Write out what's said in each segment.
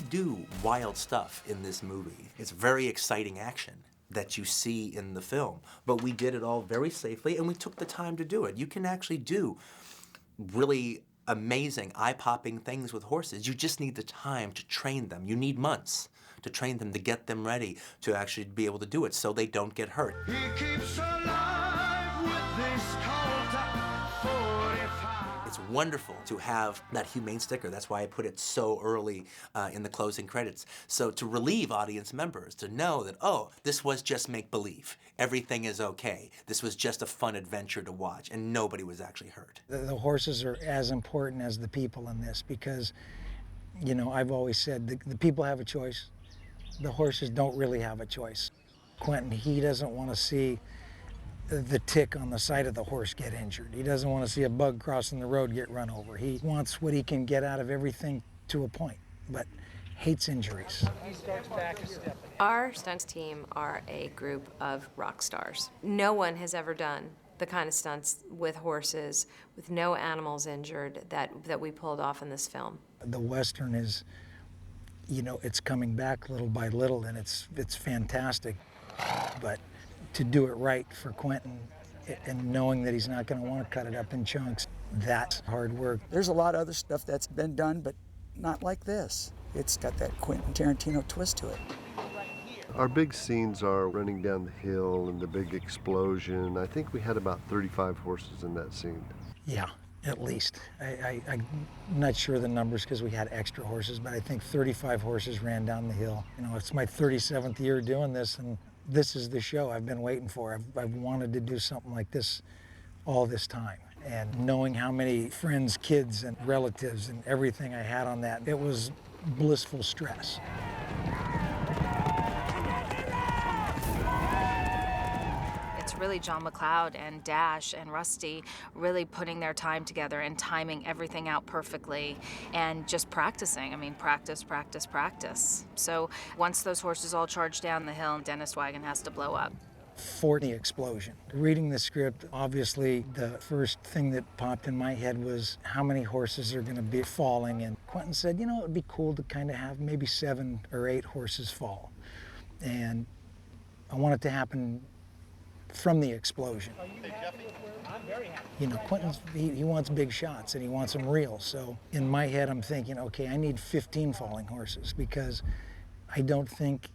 do wild stuff in this movie. It's very exciting action that you see in the film, but we did it all very safely and we took the time to do it. You can actually do really amazing, eye-popping things with horses. You just need the time to train them. You need months to train them, to get them ready to actually be able to do it so they don't get hurt. He keeps alive with this Colt 45. It's wonderful to have that humane sticker. That's why I put it so early in the closing credits. So to relieve audience members, to know that, oh, this was just make-believe. Everything is okay. This was just a fun adventure to watch, and nobody was actually hurt. The horses are as important as the people in this because, you know, I've always said the people have a choice. The horses don't really have a choice. Quentin, he doesn't want to see the tick on the side of the horse get injured. He doesn't want to see a bug crossing the road get run over. He wants what he can get out of everything to a point, but hates injuries. Our stunts team are a group of rock stars. No one has ever done the kind of stunts with horses, with no animals injured, that we pulled off in this film. The Western is, you know, it's coming back little by little, and it's fantastic. But to do it right for Quentin, and knowing that he's not going to want to cut it up in chunks, that's hard work. There's a lot of other stuff that's been done, but not like this. It's got that Quentin Tarantino twist to it. Our big scenes are running down the hill and the big explosion. I think we had about 35 horses in that scene. Yeah, at least. I'm not sure of the numbers because we had extra horses, but I think 35 horses ran down the hill. You know, it's my 37th year doing this, and this is the show I've been waiting for. I've wanted to do something like this all this time. And knowing how many friends, kids, and relatives and everything I had on that, it was blissful stress. It's really John McLeod and Dash and Rusty really putting their time together and timing everything out perfectly and just practicing. I mean, practice, practice, practice. So once those horses all charge down the hill, Dennis Wagon has to blow up. For the explosion. Reading the script, obviously the first thing that popped in my head was how many horses are going to be falling, and Quentin said, you know, it'd be cool to kind of have maybe 7 or 8 horses fall. And I want it to happen from the explosion. You know, Quentin's, he wants big shots and he wants them real. So in my head, I'm thinking, okay, I need 15 falling horses because I don't think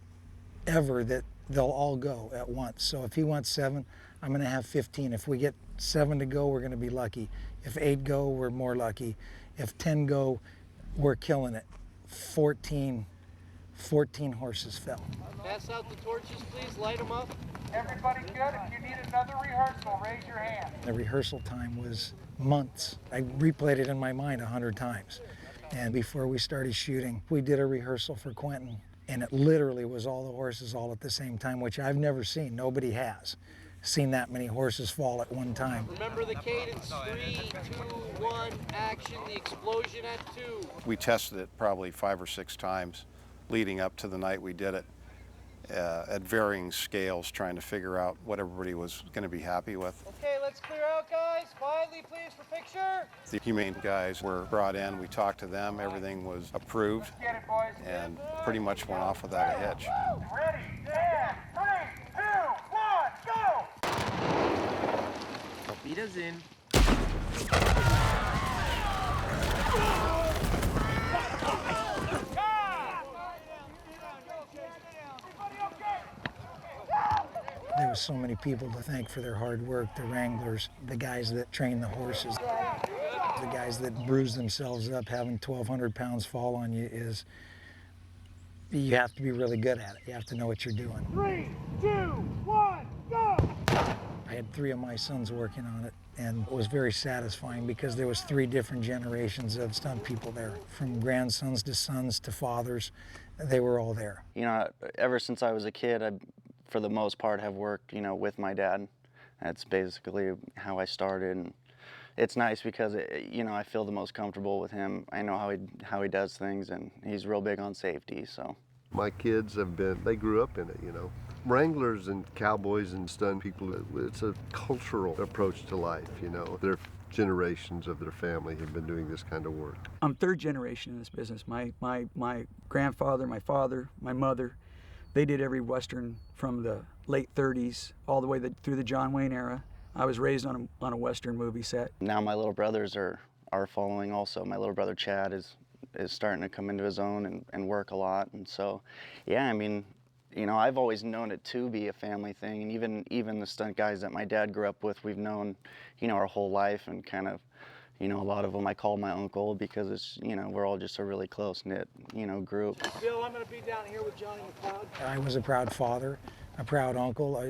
ever that they'll all go at once. So if he wants 7, I'm going to have 15. If we get 7 to go, we're going to be lucky. If 8 go, we're more lucky. If 10 go, we're killing it. 14 horses fell. Pass out the torches, please. Light them up. Everybody good? If you need another rehearsal, raise your hand. The rehearsal time was months. I replayed it in my mind 100 times. And before we started shooting, we did a rehearsal for Quentin. And it literally was all the horses all at the same time, which I've never seen. Nobody has seen that many horses fall at one time. Remember the cadence. 3, 2, 1, action. The explosion at 2. We tested it probably 5 or 6 times leading up to the night we did it at varying scales, trying to figure out what everybody was going to be happy with. Okay, let's clear out, guys. Quietly, please, for picture. The humane guys were brought in. We talked to them. Everything was approved and pretty much went off without a hitch. Ready, stand, 3, 2, 1, go! Torpedoes in. There were so many people to thank for their hard work, the wranglers, the guys that train the horses, the guys that bruise themselves up. Having 1,200 pounds fall on you is, you have to be really good at it. You have to know what you're doing. 3, 2, 1, go! I had 3 of my sons working on it, and it was very satisfying because there was 3 different generations of stunt people there, from grandsons to sons to fathers. They were all there. You know, ever since I was a kid, I, for the most part, have worked, you know, with my dad. That's basically how I started. And it's nice because, you know, I feel the most comfortable with him. I know how he does things, and he's real big on safety, so My kids they grew up in it, you know. Wranglers and cowboys and stunt people, it's a cultural approach to life, you know. Their generations of their family have been doing this kind of work. I'm third generation in this business. My grandfather, my father, my mother, they did every Western from the late 30s all the way through the John Wayne era. I was raised on a Western movie set. Now my little brothers are following also. My little brother Chad is starting to come into his own and work a lot. And so, yeah, I mean, you know, I've always known it to be a family thing. And even the stunt guys that my dad grew up with, we've known, you know, our whole life, and kind of, you know, a lot of them I call my uncle because it's, you know, we're all just a really close-knit, you know, group. Bill, I'm going to be down here with Johnny McLeod. I was a proud father, a proud uncle.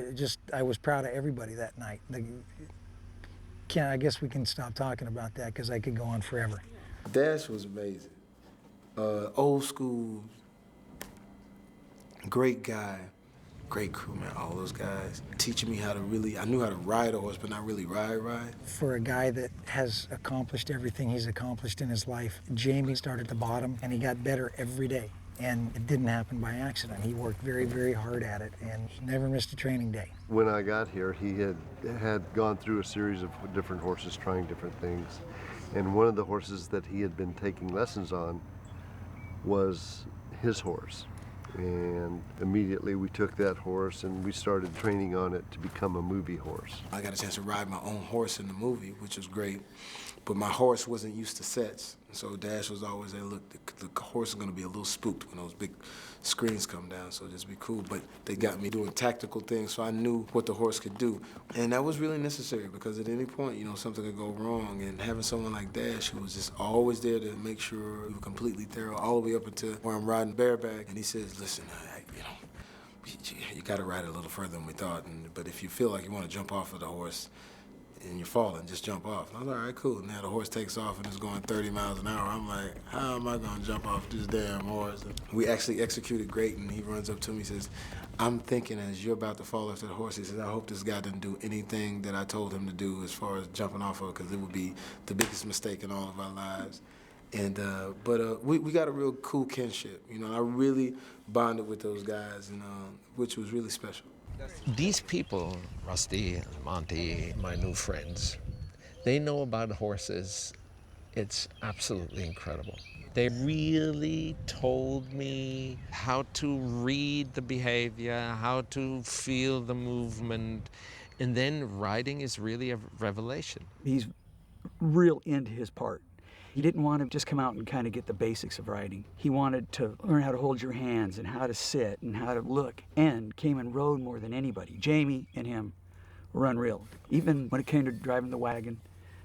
I was proud of everybody that night. I guess we can stop talking about that because I could go on forever. Dash was amazing. Old school, great guy, great crew, man, all those guys. Teaching me how to I knew how to ride a horse, but not really ride. For a guy that has accomplished everything he's accomplished in his life, Jamie started at the bottom and he got better every day. And it didn't happen by accident. He worked very, very hard at it, and he never missed a training day. When I got here, he had gone through a series of different horses, trying different things. And one of the horses that he had been taking lessons on was his horse. And immediately we took that horse and we started training on it to become a movie horse. I got a chance to ride my own horse in the movie, which was great. But my horse wasn't used to sets. So Dash was always there, look, the horse is gonna be a little spooked when those big screens come down, so just be cool. But they got me doing tactical things, so I knew what the horse could do. And that was really necessary because at any point, you know, something could go wrong. And having someone like Dash who was just always there to make sure we were completely thorough all the way up until where I'm riding bareback. And he says, listen, you know, you gotta ride it a little further than we thought. But if you feel like you wanna jump off of the horse, and you're falling, just jump off. I was like, all right, cool. Now the horse takes off and it's going 30 miles an hour. I'm like, how am I gonna jump off this damn horse? And we actually executed great, and he runs up to me and says, I'm thinking as you're about to fall off that horse, he says, I hope this guy doesn't do anything that I told him to do as far as jumping off of, because it would be the biggest mistake in all of our lives. And we got a real cool kinship. You know, I really bonded with those guys, and which was really special. These people, Rusty, Monty, my new friends, they know about horses. It's absolutely incredible. They really told me how to read the behavior, how to feel the movement, and then riding is really a revelation. He's real into his part. He didn't want to just come out and kind of get the basics of riding. He wanted to learn how to hold your hands and how to sit and how to look, and came and rode more than anybody. Jamie and him were unreal. Even when it came to driving the wagon,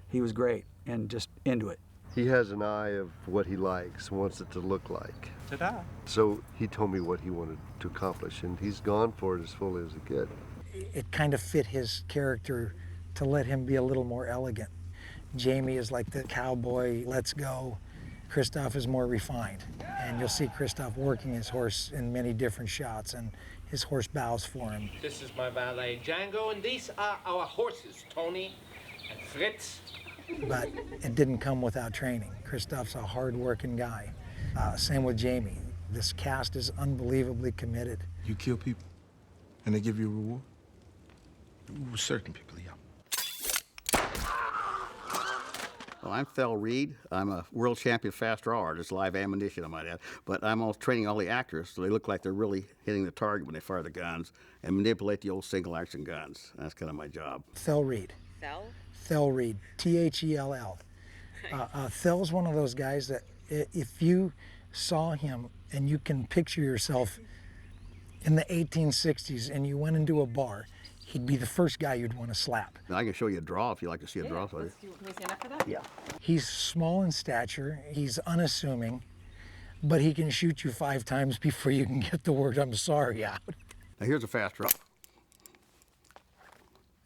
he was great and just into it. He has an eye of what he likes, wants it to look like. Ta-da. So he told me what he wanted to accomplish, and he's gone for it as fully as he could. It kind of fit his character to let him be a little more elegant. Jamie is like the cowboy, let's go. Christoph is more refined. And you'll see Christoph working his horse in many different shots, and his horse bows for him. This is my valet, Django, and these are our horses, Tony and Fritz. But it didn't come without training. Christoph's a hard-working guy. Same with Jamie. This cast is unbelievably committed. You kill people, and they give you a reward? Certain people, yeah. Well, I'm Phil Reed. I'm a world champion fast draw artist, live ammunition, I might add. But I'm all training all the actors so they look like they're really hitting the target when they fire the guns and manipulate the old single-action guns. That's kind of my job. Phil Reed. Phil? Phil Reed, T-H-E-L-L. Phil's one of those guys that if you saw him and you can picture yourself in the 1860s and you went into a bar, he'd be the first guy you'd want to slap. I can show you a draw if you like to see a draw. Can we stand up for that? Yeah. He's small in stature, he's unassuming, but he can shoot you 5 times before you can get the word I'm sorry out. Now here's a fast draw.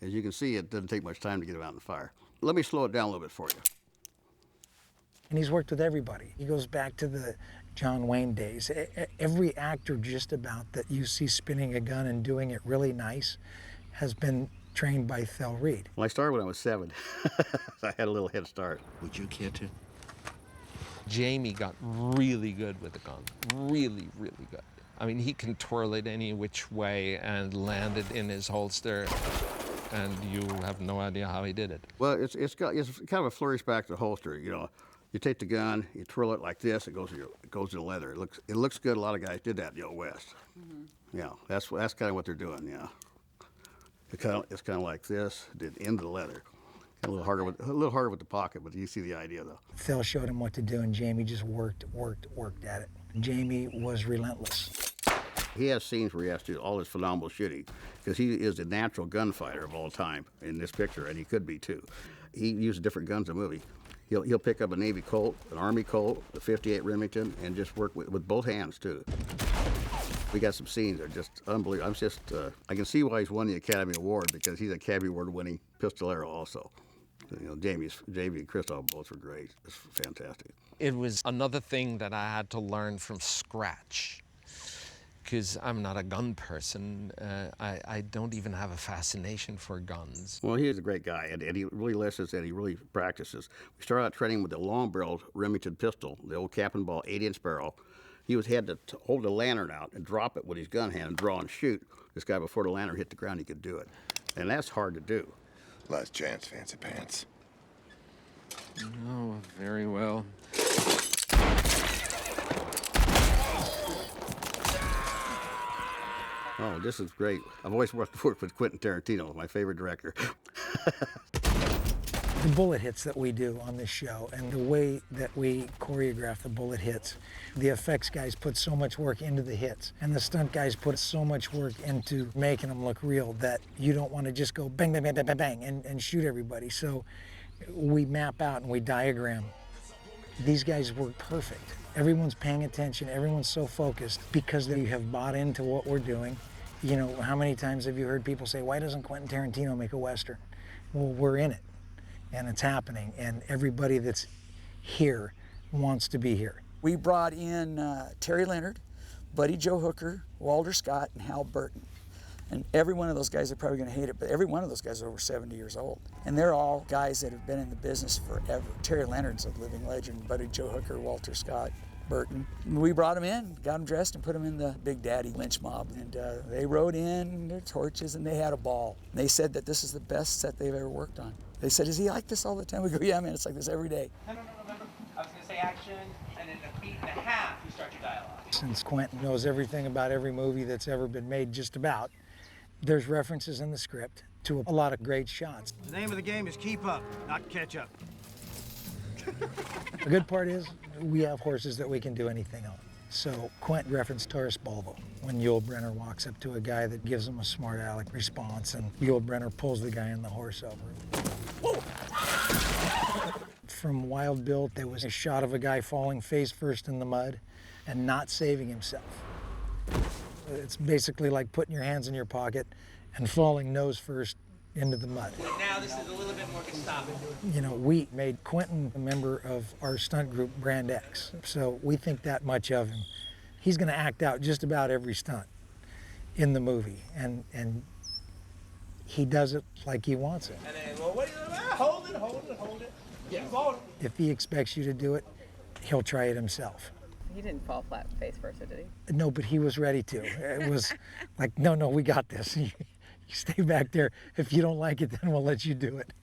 As you can see, it doesn't take much time to get him out in the fire. Let me slow it down a little bit for you. And he's worked with everybody. He goes back to the John Wayne days. Every actor just about that you see spinning a gun and doing it really nice has been trained by Phil Reed. Well, I started when I was 7. So I had a little head start. Would you care to? Jamie got really good with the gun, really, really good. I mean, he can twirl it any which way and land it in his holster, and you have no idea how he did it. Well, it's kind of a flourish back to the holster. You know, you take the gun, you twirl it like this, it goes to the leather. It looks good. A lot of guys did that in the old West. Yeah, that's kind of what they're doing. Yeah, it's kind of like this, did into the leather. A little harder with the pocket, but you see the idea though. Phil showed him what to do, and Jamie just worked at it. Jamie was relentless. He has scenes where he has to do all this phenomenal shooting because he is a natural gunfighter of all time in this picture, and he could be too. He uses different guns in the movie. He'll pick up a Navy Colt, an Army Colt, a .58 Remington, and just work with both hands too. We got some scenes that are just unbelievable. I can see why he's won the Academy Award, because he's an Academy Award winning pistolero also. You know, Jamie and Christoph both were great. It's fantastic. It was another thing that I had to learn from scratch, because I'm not a gun person. I don't even have a fascination for guns. Well, he is a great guy, and he really listens and he really practices. We started out training with the long-barreled Remington pistol, the old cap and ball 8-inch barrel. He had to hold the lantern out and drop it with his gun hand and draw and shoot. This guy, before the lantern hit the ground, he could do it. And that's hard to do. Last chance, fancy pants. Oh, very well. Oh, this is great. I've always worked with Quentin Tarantino, my favorite director. The bullet hits that we do on this show and the way that we choreograph the bullet hits, the effects guys put so much work into the hits, and the stunt guys put so much work into making them look real that you don't want to just go bang, bang, bang, bang, bang, bang, and shoot everybody. So we map out and we diagram. These guys work perfect. Everyone's paying attention, everyone's so focused because they have bought into what we're doing. You know, how many times have you heard people say, why doesn't Quentin Tarantino make a Western? Well, we're in it. And it's happening, and everybody that's here wants to be here. We brought in Terry Leonard, Buddy Joe Hooker, Walter Scott, and Hal Burton. And every one of those guys are probably going to hate it, but every one of those guys are over 70 years old. And they're all guys that have been in the business forever. Terry Leonard's a living legend, Buddy Joe Hooker, Walter Scott, Burton. We brought them in, got them dressed, and put them in the Big Daddy lynch mob. And they rode in their torches, and they had a ball. And they said that this is the best set they've ever worked on. They said, is he like this all the time? We go, yeah, man, it's like this every day. No. I was going to say action, and in a beat and a half, you start your dialogue. Since Quentin knows everything about every movie that's ever been made, just about, there's references in the script to a lot of great shots. The name of the game is keep up, not catch up. The good part is we have horses that we can do anything on. So Quentin referenced Taurus Bulbo when Yul Brynner walks up to a guy that gives him a smart aleck response, and Yul Brynner pulls the guy on the horse over. Whoa. From Wild Bill, there was a shot of a guy falling face first in the mud and not saving himself. It's basically like putting your hands in your pocket and falling nose first into the mud. Now this is a little bit more Gestapo. You know, we made Quentin a member of our stunt group, Brand X, so we think that much of him. He's going to act out just about every stunt in the movie, and he does it like he wants it. And then, well, what do you hold it. Yeah, hold it. If he expects you to do it, he'll try it himself. He didn't fall flat face first, did he? No, but he was ready to. It was like, no, we got this. You stay back there. If you don't like it, then we'll let you do it.